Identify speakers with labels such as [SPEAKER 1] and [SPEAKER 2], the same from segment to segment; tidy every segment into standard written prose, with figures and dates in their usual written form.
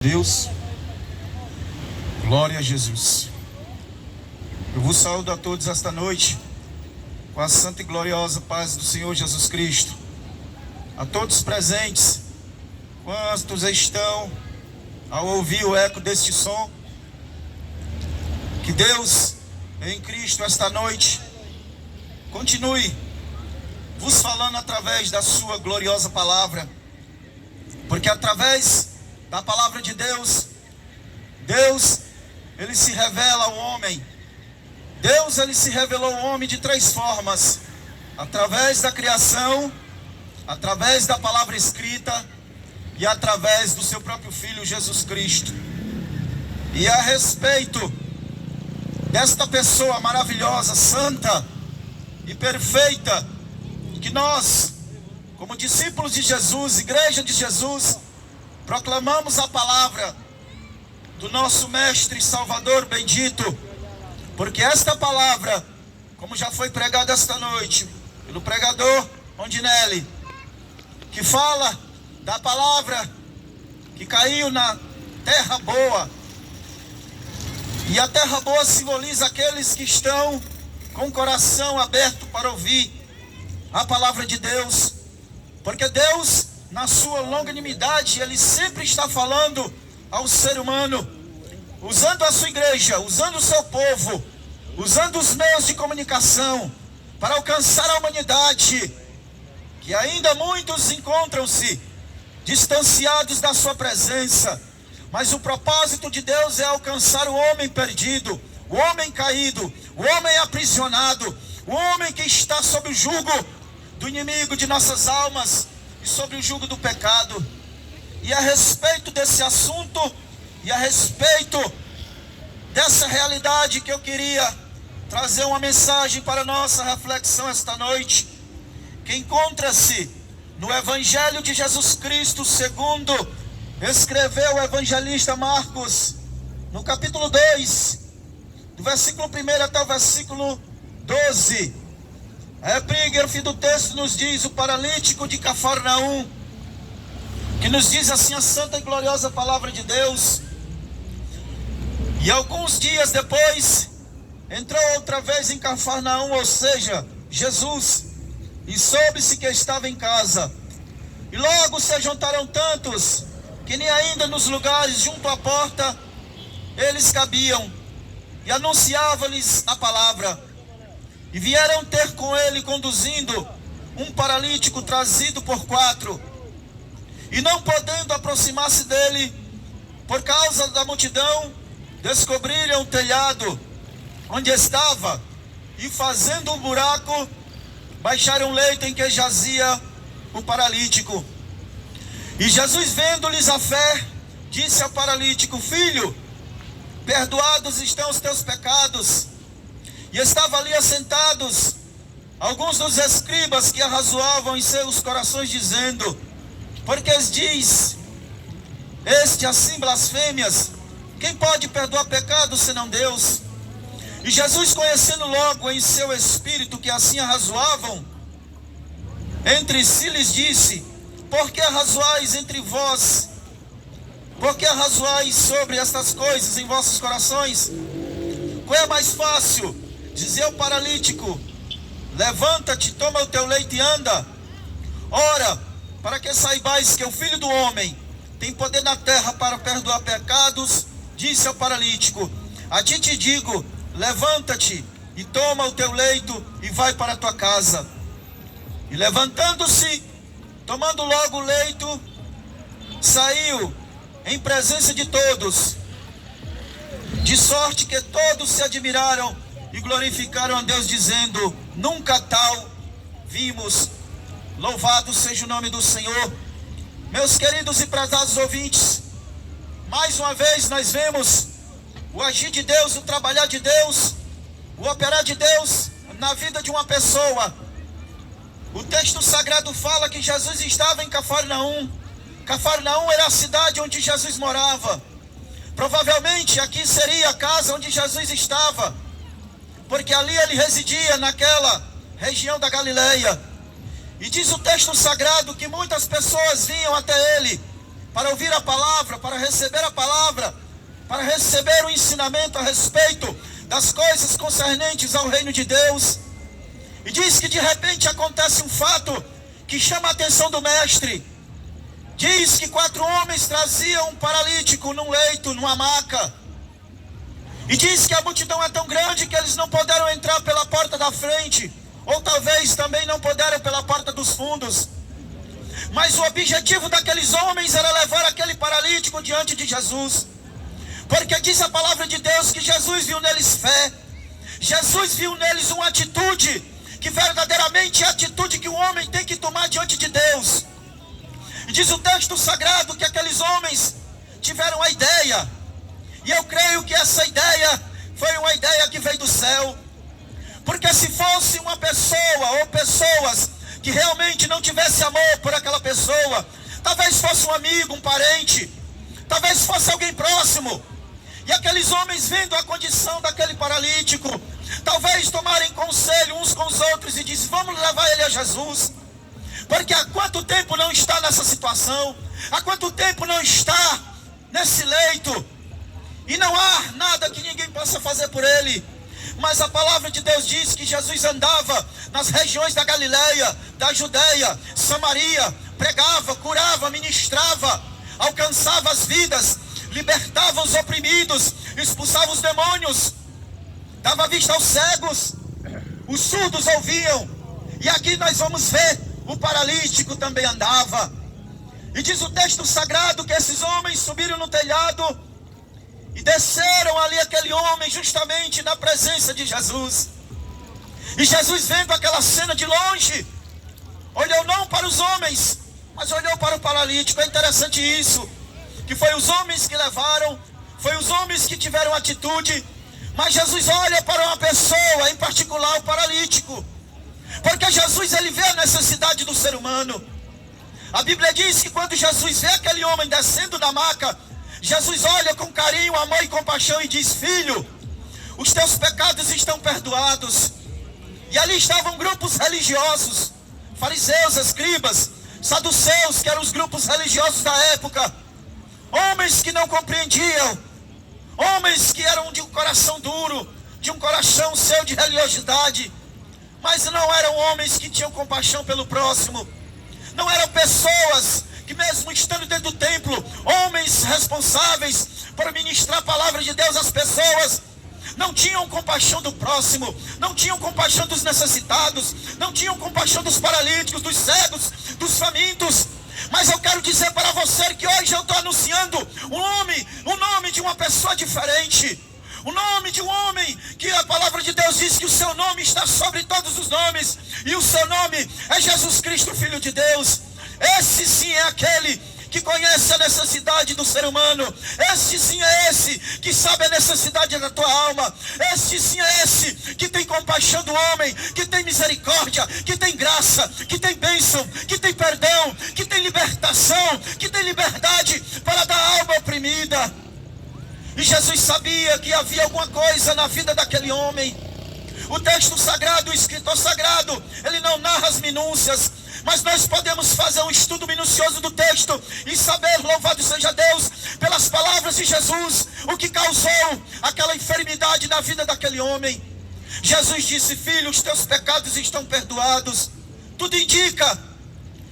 [SPEAKER 1] Deus, glória a Jesus. Eu vos saúdo a todos esta noite com a santa e gloriosa paz do Senhor Jesus Cristo. A todos presentes, quantos estão ao ouvir o eco deste som, que Deus em Cristo esta noite continue vos falando através da sua gloriosa palavra, porque através da palavra de Deus, ele se revela ao homem. Ele se revelou ao homem de três formas: através da criação, através da palavra escrita e através do seu próprio Filho Jesus Cristo. E a respeito desta pessoa maravilhosa, santa e perfeita, que nós, como discípulos de Jesus, igreja de Jesus, proclamamos a palavra do nosso Mestre e Salvador bendito, porque esta palavra, como já foi pregada esta noite pelo pregador Rondinelli, que fala da palavra que caiu na terra boa, e a terra boa simboliza aqueles que estão com o coração aberto para ouvir a palavra de Deus, porque Deus, na sua longanimidade, ele sempre está falando ao ser humano, usando a sua igreja, usando o seu povo, usando os meios de comunicação para alcançar a humanidade, que ainda muitos encontram-se distanciados da sua presença. Mas o propósito de Deus é alcançar o homem perdido, o homem caído, o homem aprisionado, o homem que está sob o jugo do inimigo de nossas almas e sobre o jugo do pecado. E a respeito desse assunto, e a respeito dessa realidade, que eu queria trazer uma mensagem para nossa reflexão esta noite, que encontra-se no Evangelho de Jesus Cristo, segundo escreveu o evangelista Marcos, no capítulo 2, do versículo 1 até o versículo 12. A epígrafe do texto nos diz: o paralítico de Cafarnaum, que nos diz assim a santa e gloriosa palavra de Deus. E alguns dias depois, entrou outra vez em Cafarnaum, ou seja, Jesus, e soube-se que estava em casa. E logo se juntaram tantos, que nem ainda nos lugares junto à porta eles cabiam, e anunciava-lhes a palavra. E vieram ter com ele, conduzindo um paralítico trazido por 4. E não podendo aproximar-se dele, por causa da multidão, descobriram o telhado onde estava, e fazendo um buraco, baixaram o leito em que jazia o paralítico. E Jesus, vendo-lhes a fé, disse ao paralítico: filho, perdoados estão os teus pecados. E estavam ali assentados alguns dos escribas que arrazoavam em seus corações, dizendo: porque diz este assim blasfêmias? Quem pode perdoar pecados senão Deus? E Jesus, conhecendo logo em seu espírito que assim arrazoavam entre si, lhes disse: por que arrazoais entre vós? Por que arrazoais sobre estas coisas em vossos corações? Qual é mais fácil? Dizer ao paralítico: levanta-te, toma o teu leito e anda? Ora, para que saibais que o Filho do Homem tem poder na terra para perdoar pecados, disse ao paralítico: a ti te digo, levanta-te e toma o teu leito e vai para a tua casa. E levantando-se, tomando logo o leito, saiu em presença de todos, de sorte que todos se admiraram e glorificaram a Deus, dizendo: nunca tal vimos. Louvado seja o nome do Senhor. Meus queridos e prezados ouvintes, mais uma vez nós vemos o agir de Deus, o trabalhar de Deus, o operar de Deus na vida de uma pessoa. O texto sagrado fala que Jesus estava em Cafarnaum. Cafarnaum era a cidade onde Jesus morava. Provavelmente aqui seria a casa onde Jesus estava, porque ali ele residia, naquela região da Galileia. E diz o texto sagrado que muitas pessoas vinham até ele para ouvir a palavra, para receber a palavra, para receber o ensinamento a respeito das coisas concernentes ao reino de Deus. E diz que de repente acontece um fato que chama a atenção do mestre. Diz que 4 homens traziam um paralítico num leito, numa maca. E diz que a multidão é tão grande que eles não puderam entrar pela porta da frente, ou talvez também não puderam pela porta dos fundos. Mas o objetivo daqueles homens era levar aquele paralítico diante de Jesus. Porque diz a palavra de Deus que Jesus viu neles fé. Jesus viu neles uma atitude que verdadeiramente é a atitude que o homem tem que tomar diante de Deus. E diz o texto sagrado que aqueles homens tiveram a ideia. E eu creio que essa ideia foi uma ideia que veio do céu. Porque se fosse uma pessoa ou pessoas que realmente não tivesse amor por aquela pessoa, talvez fosse um amigo, um parente, talvez fosse alguém próximo, e aqueles homens vendo a condição daquele paralítico, talvez tomarem conselho uns com os outros e dizem: vamos levar ele a Jesus, porque há quanto tempo não está nessa situação, há quanto tempo não está nesse leito, e não há nada que ninguém possa fazer por ele. Mas a palavra de Deus diz que Jesus andava nas regiões da Galileia, da Judeia, Samaria, pregava, curava, ministrava, alcançava as vidas, libertava os oprimidos, expulsava os demônios, dava vista aos cegos, os surdos ouviam. E aqui nós vamos ver, o paralítico também andava. E diz o texto sagrado que esses homens subiram no telhado e desceram ali aquele homem justamente na presença de Jesus. E Jesus, vendo aquela cena de longe, olhou não para os homens, mas olhou para o paralítico. É interessante isso, que foi os homens que levaram, foi os homens que tiveram atitude, mas Jesus olha para uma pessoa, em particular o paralítico, porque Jesus, ele vê a necessidade do ser humano. A Bíblia diz que quando Jesus vê aquele homem descendo da maca, Jesus olha com carinho, amor e compaixão e diz: filho, os teus pecados estão perdoados. E ali estavam grupos religiosos, fariseus, escribas, saduceus, que eram os grupos religiosos da época, homens que não compreendiam, homens que eram de um coração duro, de um coração cheio de religiosidade, mas não eram homens que tinham compaixão pelo próximo, não eram pessoas que, mesmo estando dentro do templo, homens responsáveis por ministrar a palavra de Deus às pessoas, não tinham compaixão do próximo, não tinham compaixão dos necessitados, não tinham compaixão dos paralíticos, dos cegos, dos famintos. Mas eu quero dizer para você que hoje eu estou anunciando o nome de uma pessoa diferente, o nome de um homem que a palavra de Deus diz que o seu nome está sobre todos os nomes, e o seu nome é Jesus Cristo, Filho de Deus. Esse sim é aquele que conhece a necessidade do ser humano. Este sim é esse que sabe a necessidade da tua alma. Este sim é esse que tem compaixão do homem, que tem misericórdia, que tem graça, que tem bênção, que tem perdão, que tem libertação, que tem liberdade para dar a alma oprimida. E Jesus sabia que havia alguma coisa na vida daquele homem. O texto sagrado, o escritor sagrado, ele não narra as minúcias, mas nós podemos fazer um estudo minucioso do texto e saber, louvado seja Deus, pelas palavras de Jesus, o que causou aquela enfermidade na vida daquele homem. Jesus disse: filho, os teus pecados estão perdoados. Tudo indica,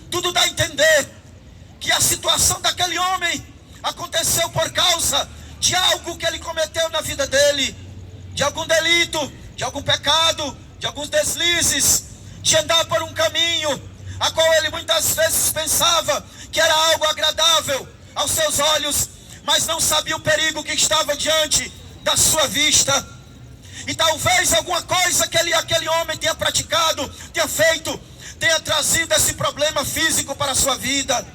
[SPEAKER 1] tudo dá a entender que a situação daquele homem aconteceu por causa de algo que ele cometeu na vida dele, de algum delito, de algum pecado, de alguns deslizes, de andar por um caminho a qual ele muitas vezes pensava que era algo agradável aos seus olhos, mas não sabia o perigo que estava diante da sua vista. E talvez alguma coisa que aquele homem tenha praticado, tenha feito, tenha trazido esse problema físico para a sua vida.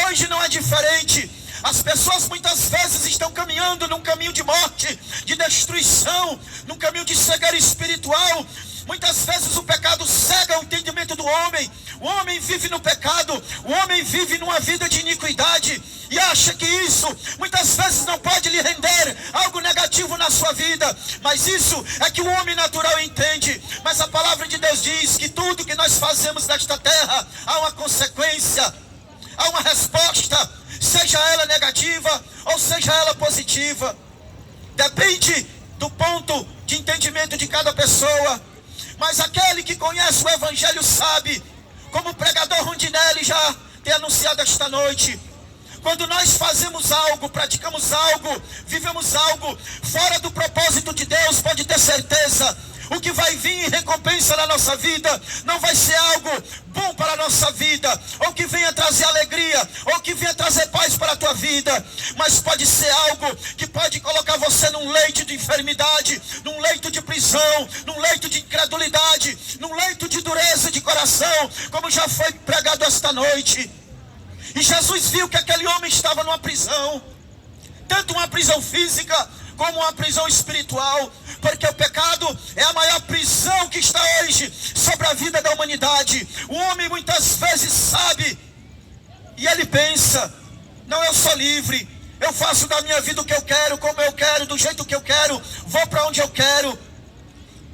[SPEAKER 1] Hoje não é diferente. As pessoas muitas vezes estão caminhando num caminho de morte, de destruição, num caminho de cegueira espiritual. Muitas vezes o pecado cega o entendimento do homem. O homem vive no pecado, o homem vive numa vida de iniquidade e acha que isso muitas vezes não pode lhe render algo negativo na sua vida. Mas isso é que o homem natural entende. Mas a palavra de Deus diz que tudo que nós fazemos nesta terra há uma consequência, há uma resposta. seja ela negativa ou seja ela positiva. Depende do ponto de entendimento de cada pessoa. Mas aquele que conhece o Evangelho sabe, como o pregador Rondinelli já tem anunciado esta noite, quando nós fazemos algo, praticamos algo, vivemos algo fora do propósito de Deus, pode ter certeza, o que vai vir em recompensa na nossa vida não vai ser algo bom para a nossa vida, ou que venha trazer alegria, ou que venha trazer paz para a tua vida, mas pode ser algo que pode colocar você num leito de enfermidade, num leito de prisão, num leito de incredulidade, num leito de dureza de coração, como já foi pregado esta noite. E Jesus viu que aquele homem estava numa prisão, tanto uma prisão física como uma prisão espiritual, porque o pecado é a maior prisão que está hoje sobre a vida da humanidade. O homem muitas vezes sabe, e ele pensa, não, eu sou livre, eu faço da minha vida o que eu quero, como eu quero, do jeito que eu quero, vou para onde eu quero.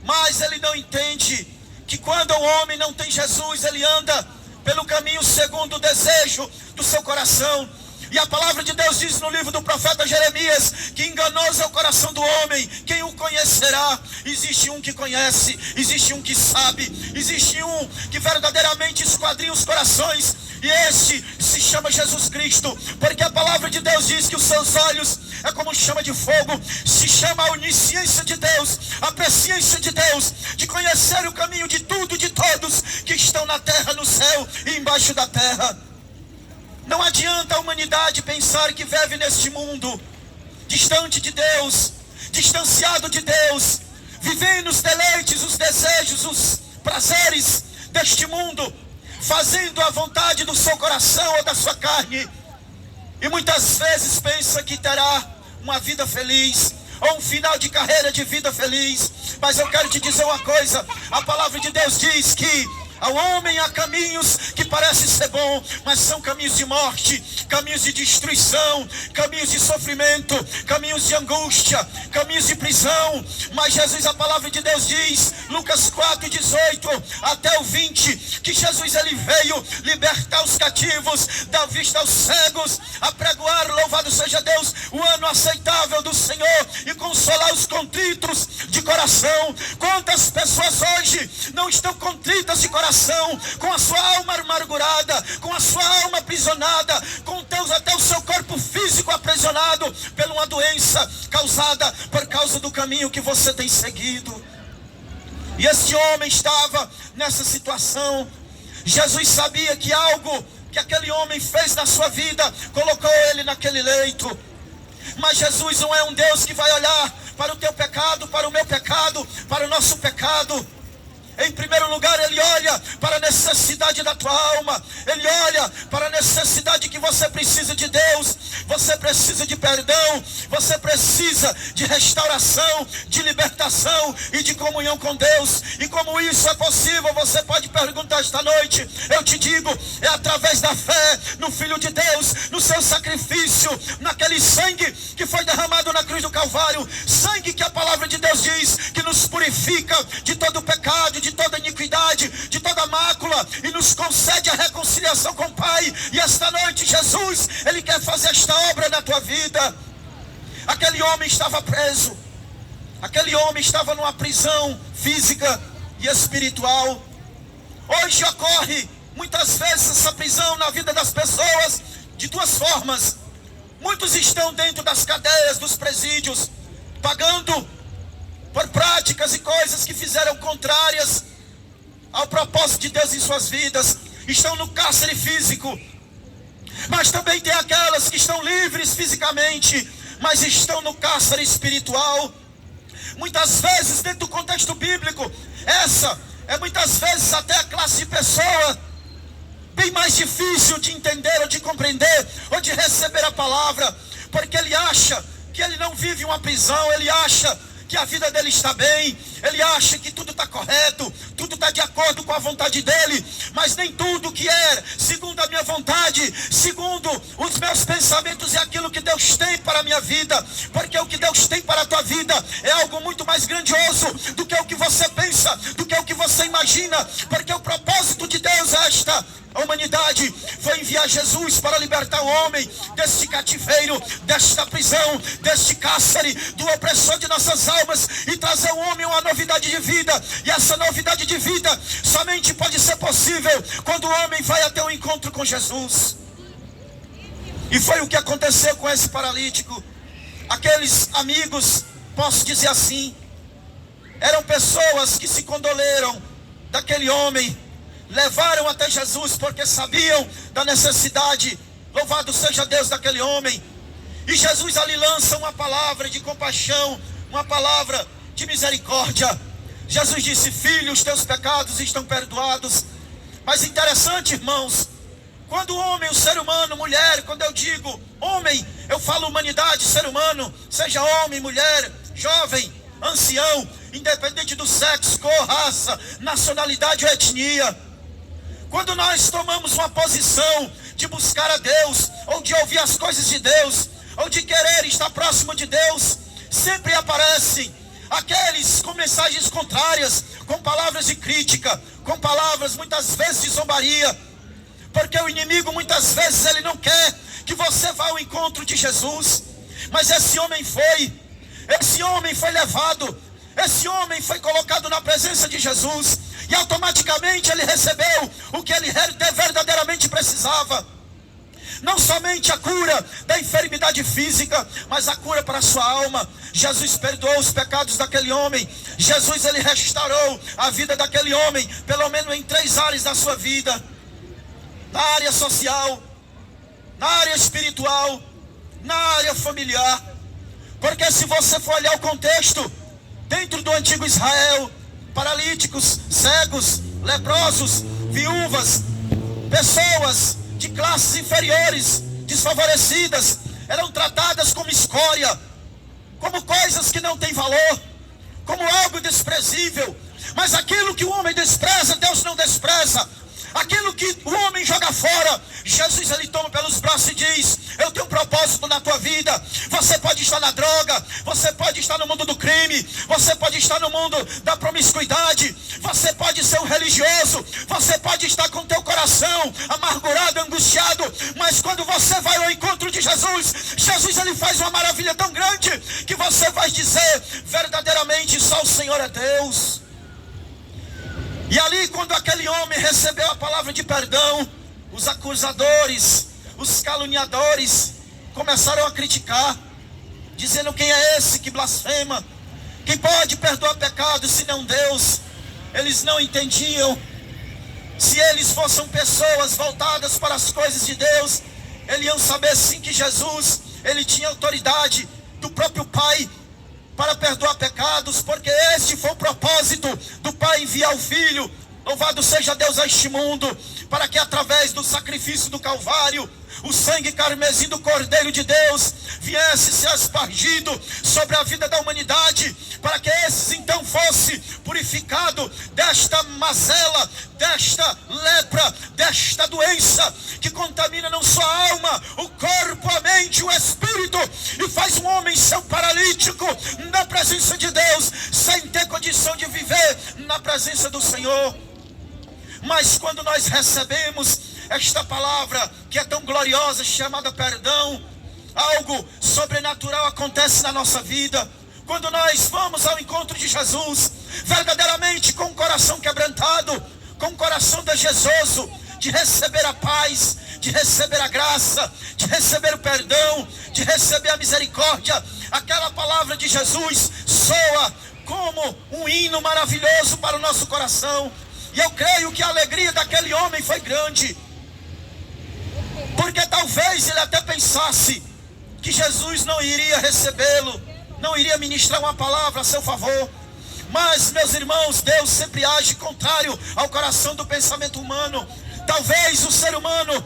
[SPEAKER 1] Mas ele não entende que quando o homem não tem Jesus, ele anda pelo caminho segundo o desejo do seu coração. E a palavra de Deus diz no livro do profeta Jeremias, que enganoso é o coração do homem, quem o conhecerá? Existe um que conhece, existe um que sabe, existe um que verdadeiramente esquadrinha os corações, e este se chama Jesus Cristo, porque a palavra de Deus diz que os seus olhos é como chama de fogo, se chama a onisciência de Deus, a presciência de Deus, de conhecer o caminho de tudo e de todos que estão na terra, no céu e embaixo da terra. Não adianta a humanidade pensar que vive neste mundo distante de Deus, distanciado de Deus, vivendo os deleites, os desejos, os prazeres deste mundo, fazendo a vontade do seu coração ou da sua carne, e muitas vezes pensa que terá uma vida feliz, ou um final de carreira de vida feliz. Mas eu quero te dizer uma coisa, a palavra de Deus diz que ao homem há caminhos que parecem ser bons, mas são caminhos de morte, caminhos de destruição, caminhos de sofrimento, caminhos de angústia, caminhos de prisão. Mas Jesus, a palavra de Deus diz, Lucas 4:18 até o 20, que Jesus ele veio libertar os cativos, dar vista aos cegos, apregoar, louvado seja Deus, o ano aceitável do Senhor, e consolar os contritos de coração. Quantas pessoas hoje não estão contritas de coração, com a sua alma amargurada, com a sua alma aprisionada, com até o seu corpo físico aprisionado por uma doença causada por causa do caminho que você tem seguido. E este homem estava nessa situação. Jesus sabia que algo que aquele homem fez na sua vida colocou ele naquele leito. Mas Jesus não é um Deus que vai olhar para o teu pecado, para o meu pecado, para o nosso pecado. Em primeiro lugar, Ele olha para a necessidade da tua alma. Ele olha para a necessidade que você precisa de Deus. Você precisa de perdão. Você precisa de restauração, de libertação e de comunhão com Deus. E como isso é possível, você pode perguntar esta noite. Eu te digo, é através da fé no Filho de Deus, no seu sacrifício, naquele sangue que foi derramado na cruz do Calvário. Sangue que a palavra de Deus diz que nos purifica de todo o pecado, de toda iniquidade, de toda mácula, e nos concede a reconciliação com o Pai. E esta noite Jesus, Ele quer fazer esta obra na tua vida. Aquele homem estava preso, aquele homem estava numa prisão física e espiritual. Hoje ocorre muitas vezes essa prisão na vida das pessoas de duas formas. Muitos estão dentro das cadeias, dos presídios, pagando por práticas e coisas que fizeram contrárias ao propósito de Deus em suas vidas. Estão no cárcere físico. Mas também tem aquelas que estão livres fisicamente, mas estão no cárcere espiritual. Muitas vezes, dentro do contexto bíblico, essa é muitas vezes até a classe de pessoa bem mais difícil de entender, ou de compreender, ou de receber a palavra, porque ele acha que ele não vive uma prisão, ele acha que a vida dele está bem, ele acha que tudo está correto, tudo está de acordo com a vontade dele, mas nem tudo que é segundo a minha vontade, segundo os meus pensamentos, é aquilo que Deus tem para a minha vida, porque o que Deus tem para a tua vida é algo muito mais grandioso do que o que você pensa, do que o que você imagina, porque o propósito de Deus é esta: a humanidade foi enviar Jesus para libertar o homem deste cativeiro, desta prisão, deste cárcere, do opressor de nossas almas, e trazer ao homem uma novidade de vida. E essa novidade de vida somente pode ser possível quando o homem vai até o encontro com Jesus. E foi o que aconteceu com esse paralítico. Aqueles amigos, posso dizer assim, eram pessoas que se condoleram daquele homem, levaram até Jesus porque sabiam da necessidade, louvado seja Deus, daquele homem. E Jesus ali lança uma palavra de compaixão, uma palavra de misericórdia. Jesus disse: filho, os teus pecados estão perdoados. Mas interessante, irmãos, quando o homem, o ser humano, mulher, quando eu digo homem, eu falo humanidade, ser humano, seja homem, mulher, jovem, ancião, independente do sexo, cor, raça, nacionalidade ou etnia. Quando nós tomamos uma posição de buscar a Deus, ou de ouvir as coisas de Deus, ou de querer estar próximo de Deus, sempre aparecem aqueles com mensagens contrárias, com palavras de crítica, com palavras muitas vezes de zombaria, porque o inimigo muitas vezes ele não quer que você vá ao encontro de Jesus. Mas esse homem foi levado, esse homem foi colocado na presença de Jesus, e automaticamente ele recebeu o que ele verdadeiramente precisava. Não somente a cura da enfermidade física, mas a cura para a sua alma. Jesus perdoou os pecados daquele homem. Jesus, ele restaurou a vida daquele homem, pelo menos em 3 áreas da sua vida: na área social, na área espiritual, na área familiar. Porque se você for olhar o contexto, dentro do antigo Israel, paralíticos, cegos, leprosos, viúvas, pessoas de classes inferiores, desfavorecidas, eram tratadas como escória, como coisas que não têm valor, como algo desprezível. Mas aquilo que o homem despreza, Deus não despreza. Aquilo que o homem joga fora, Jesus ele toma pelos braços e diz: eu tenho um propósito na tua vida. Você pode estar na droga, você pode estar no mundo do crime, você pode estar no mundo da promiscuidade, você pode ser um religioso, você pode estar com teu coração amargurado, angustiado, mas quando você vai ao encontro de Jesus, Jesus ele faz uma maravilha tão grande que você vai dizer: verdadeiramente só o Senhor é Deus. E ali, quando aquele homem recebeu a palavra de perdão, os acusadores, os caluniadores começaram a criticar, dizendo: quem é esse que blasfema? Quem pode perdoar pecados senão Deus? Eles não entendiam. Se eles fossem pessoas voltadas para as coisas de Deus, eles iam saber sim que Jesus, ele tinha autoridade do próprio Pai para perdoar pecados, porque este foi o propósito do Pai enviar o Filho, louvado seja Deus, a este mundo, para que através do sacrifício do Calvário, o sangue carmesim do Cordeiro de Deus viesse ser espargido sobre a vida da humanidade, para que esses então fosse purificado desta mazela, desta lepra, desta doença que contamina não só a alma, o corpo, a mente, o espírito, e faz um homem ser um paralítico na presença de Deus, sem ter condição de viver na presença do Senhor. Mas quando nós recebemos esta palavra que é tão gloriosa, chamada perdão, algo sobrenatural acontece na nossa vida. Quando nós vamos ao encontro de Jesus, verdadeiramente com o coração quebrantado, com o coração desejoso de receber a paz, de receber a graça, de receber o perdão, de receber a misericórdia, aquela palavra de Jesus soa como um hino maravilhoso para o nosso coração. E eu creio que a alegria daquele homem foi grande, porque talvez ele até pensasse que Jesus não iria recebê-lo, não iria ministrar uma palavra a seu favor. Mas, meus irmãos, Deus sempre age contrário ao coração do pensamento humano. Talvez o ser humano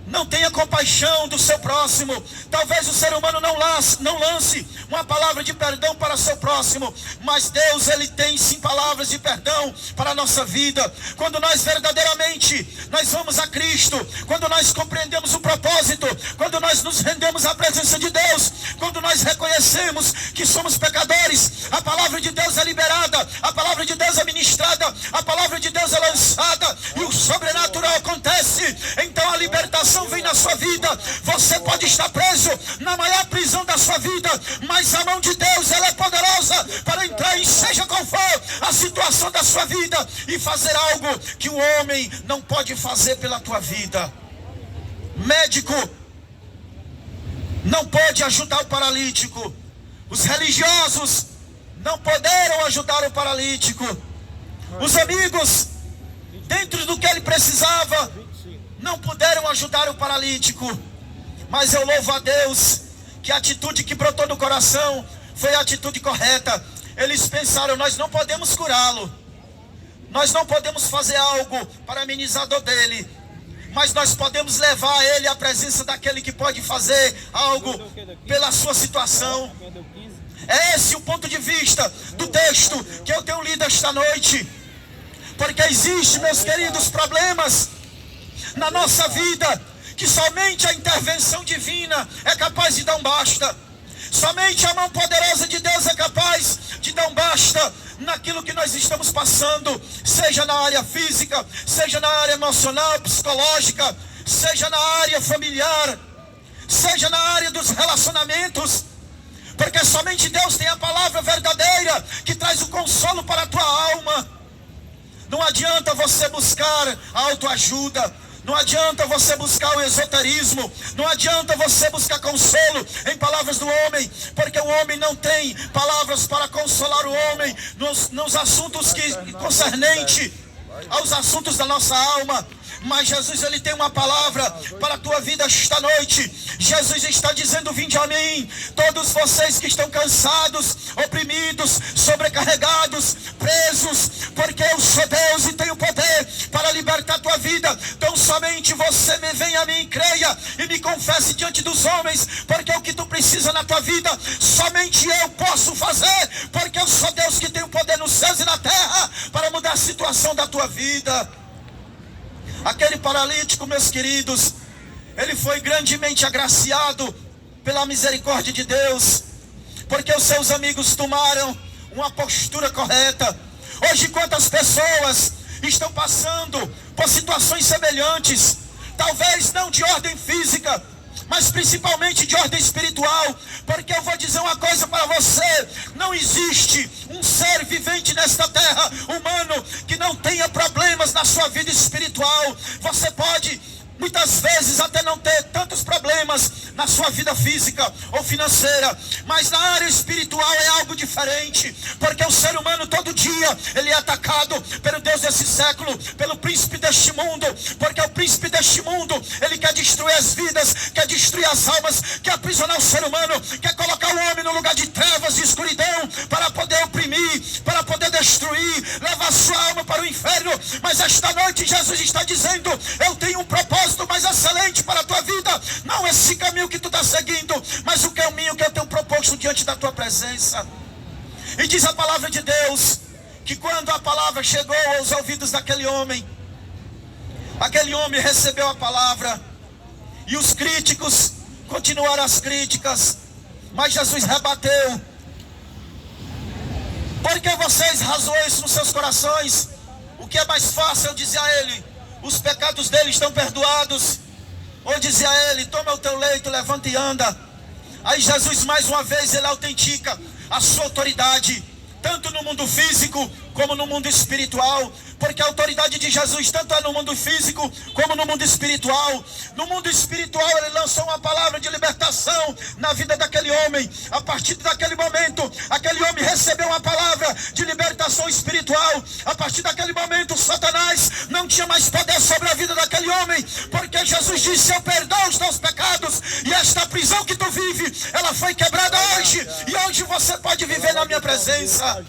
[SPEAKER 1] não tenha compaixão do seu próximo. Talvez o ser humano não lance uma palavra de perdão para seu próximo, mas Deus, Ele tem sim palavras de perdão para a nossa vida. Quando nós verdadeiramente nós vamos a Cristo, quando nós compreendemos o propósito, quando nós nos rendemos à presença de Deus, quando nós reconhecemos que somos pecadores, a palavra de Deus é liberada, a palavra de Deus é ministrada, a palavra de Deus é lançada e o sobrenatural acontece. Então a libertação vem na sua vida. Você pode estar preso na maior prisão da sua vida, mas a mão de Deus, ela é poderosa para entrar em seja qual for a situação da sua vida e fazer algo que o homem não pode fazer pela tua vida. Médico não pode ajudar o paralítico. Os religiosos não puderam ajudar o paralítico. Os amigos, dentro do que ele precisava, não puderam ajudar o paralítico. Mas eu louvo a Deus que a atitude que brotou no coração foi a atitude correta. Eles pensaram: nós não podemos curá-lo, nós não podemos fazer algo para amenizar a dor dele, mas nós podemos levar ele à presença daquele que pode fazer algo pela sua situação. É esse o ponto de vista do texto que eu tenho lido esta noite. Porque existe, meus queridos, problemas na nossa vida que somente a intervenção divina é capaz de dar um basta. Somente a mão poderosa de Deus é capaz de dar um basta naquilo que nós estamos passando, seja na área física, seja na área emocional, psicológica, seja na área familiar, seja na área dos relacionamentos. Porque somente Deus tem a palavra verdadeira que traz o consolo para a tua alma. Não adianta você buscar a autoajuda, não adianta você buscar o esoterismo, não adianta você buscar consolo em palavras do homem, porque o homem não tem palavras para consolar o homem nos assuntos que concernente aos assuntos da nossa alma. Mas Jesus, Ele tem uma palavra para a tua vida esta noite. Jesus está dizendo: vinde a mim, todos vocês que estão cansados, oprimidos, sobrecarregados, presos, porque eu sou Deus e tenho poder para libertar a tua vida. Então somente você me venha a mim, creia e me confesse diante dos homens, porque o que tu precisa na tua vida, somente eu posso fazer, porque eu sou Deus que tem o poder nos céus e na terra para mudar a situação da tua vida. Aquele paralítico, meus queridos, ele foi grandemente agraciado pela misericórdia de Deus, porque os seus amigos tomaram uma postura correta. Hoje quantas pessoas estão passando por situações semelhantes, talvez não de ordem física, mas principalmente de ordem espiritual. Porque eu vou dizer uma coisa para você: não existe um ser vivente nesta terra humano que não tenha problemas na sua vida espiritual. Você pode muitas vezes até não ter tantos problemas na sua vida física ou financeira, mas na área espiritual é algo diferente, porque o ser humano todo dia ele é atacado pelo Deus desse século, pelo príncipe deste mundo, porque o príncipe deste mundo ele quer destruir as vidas, quer destruir as almas, quer aprisionar o ser humano, quer colocar o homem no lugar de trevas e escuridão, para poder oprimir, para poder destruir, levar a sua alma para o inferno. Mas esta noite Jesus está dizendo: eu tenho um propósito mais excelente para a tua vida, não esse caminho que tu está seguindo, mas o caminho que eu tenho proposto diante da tua presença. E diz a palavra de Deus que quando a palavra chegou aos ouvidos daquele homem, aquele homem recebeu a palavra, e os críticos continuaram as críticas, mas Jesus rebateu: por que vocês razoam isso nos seus corações? O que é mais fácil? Eu dizia a ele: os pecados dele estão perdoados. Ou dizia a ele: toma o teu leito, levanta e anda. Aí Jesus mais uma vez ele autentica a sua autoridade, tanto no mundo físico como no mundo espiritual. Porque a autoridade de Jesus tanto é no mundo físico como no mundo espiritual. No mundo espiritual ele lançou uma palavra de libertação na vida daquele homem. A partir daquele momento, aquele homem recebeu uma palavra de libertação espiritual. A partir daquele momento, Satanás não tinha mais poder sobre a vida daquele homem, porque Jesus disse: eu perdoo os teus pecados, e esta prisão que tu vive, ela foi quebrada hoje, e hoje você pode viver na minha presença.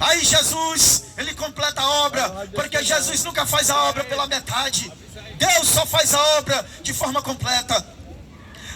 [SPEAKER 1] Aí Jesus, ele completa a obra, porque Jesus nunca faz a obra pela metade. Deus só faz a obra de forma completa.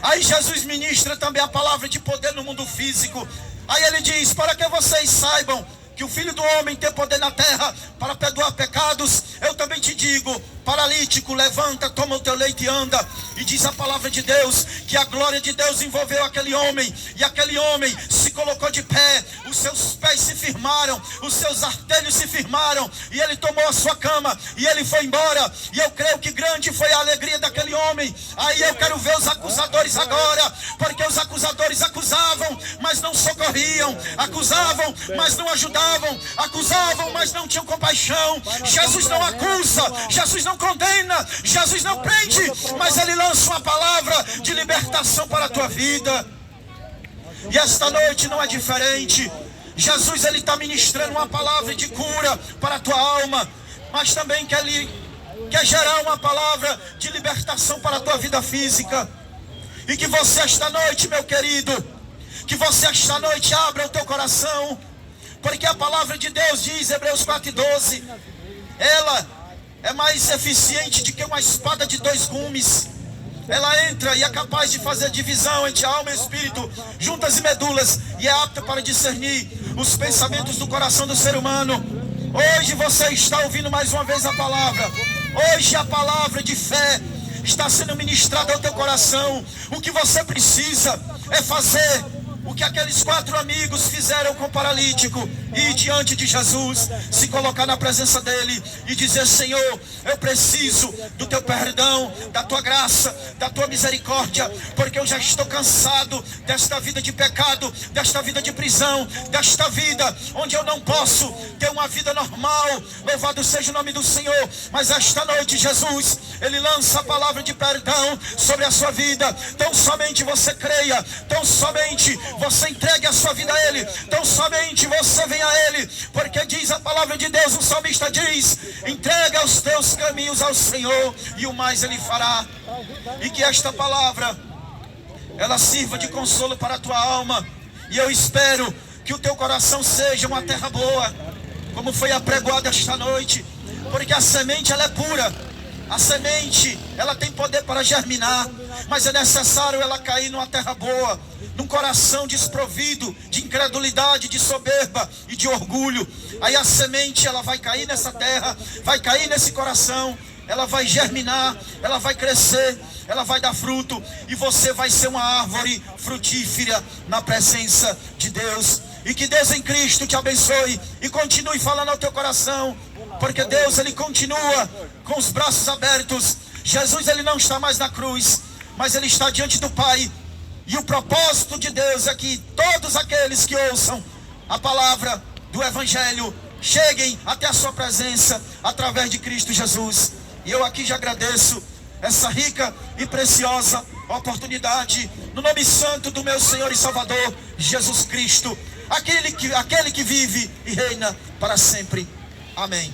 [SPEAKER 1] Aí Jesus ministra também a palavra de poder no mundo físico. Aí ele diz: para que vocês saibam que o Filho do Homem tem poder na terra para perdoar pecados, eu também te digo: paralítico, levanta, toma o teu leito e anda. E diz a palavra de Deus que a glória de Deus envolveu aquele homem, e aquele homem se colocou de pé, os seus pés se firmaram, os seus artelhos se firmaram, e ele tomou a sua cama, e ele foi embora. E eu creio que grande foi a alegria daquele homem. Aí eu quero ver os acusadores agora, porque os acusadores acusavam, mas não socorriam, acusavam, mas não ajudavam, acusavam, mas não tinham compaixão. Jesus não acusa, Jesus não condena, Jesus não prende, mas ele lança uma palavra de libertação para a tua vida. E esta noite não é diferente. Jesus, ele está ministrando uma palavra de cura para a tua alma, mas também quer gerar uma palavra de libertação para a tua vida física. E que você esta noite, meu querido, que você esta noite abra o teu coração, porque a palavra de Deus diz, Hebreus 4:12, ela é mais eficiente do que uma espada de 2 gumes. Ela entra e é capaz de fazer divisão entre alma e espírito, juntas e medulas, e é apta para discernir os pensamentos do coração do ser humano. Hoje você está ouvindo mais uma vez a palavra. Hoje a palavra de fé está sendo ministrada ao teu coração. O que você precisa é fazer o que aqueles 4 amigos fizeram com o paralítico: ir diante de Jesus, se colocar na presença dele e dizer: Senhor, eu preciso do teu perdão, da tua graça, da tua misericórdia, porque eu já estou cansado desta vida de pecado, desta vida de prisão, desta vida onde eu não posso ter uma vida normal. Louvado seja o nome do Senhor. Mas esta noite Jesus, ele lança a palavra de perdão sobre a sua vida. Tão somente você creia, tão somente você entregue a sua vida a ele, tão somente você venha a ele, porque diz a palavra de Deus, o salmista diz: entrega os teus caminhos ao Senhor e o mais ele fará. E que esta palavra ela sirva de consolo para a tua alma. E eu espero que o teu coração seja uma terra boa, como foi apregoado esta noite, porque a semente ela é pura. A semente, ela tem poder para germinar, mas é necessário ela cair numa terra boa, num coração desprovido de incredulidade, de soberba e de orgulho. Aí a semente, ela vai cair nessa terra, vai cair nesse coração, ela vai germinar, ela vai crescer, ela vai dar fruto, e você vai ser uma árvore frutífera na presença de Deus. E que Deus em Cristo te abençoe e continue falando ao teu coração, porque Deus, ele continua com os braços abertos. Jesus, ele não está mais na cruz, mas ele está diante do Pai. E o propósito de Deus é que todos aqueles que ouçam a palavra do Evangelho cheguem até a sua presença através de Cristo Jesus. E eu aqui já agradeço essa rica e preciosa oportunidade, no nome santo do meu Senhor e Salvador Jesus Cristo, aquele que vive e reina para sempre. Amém.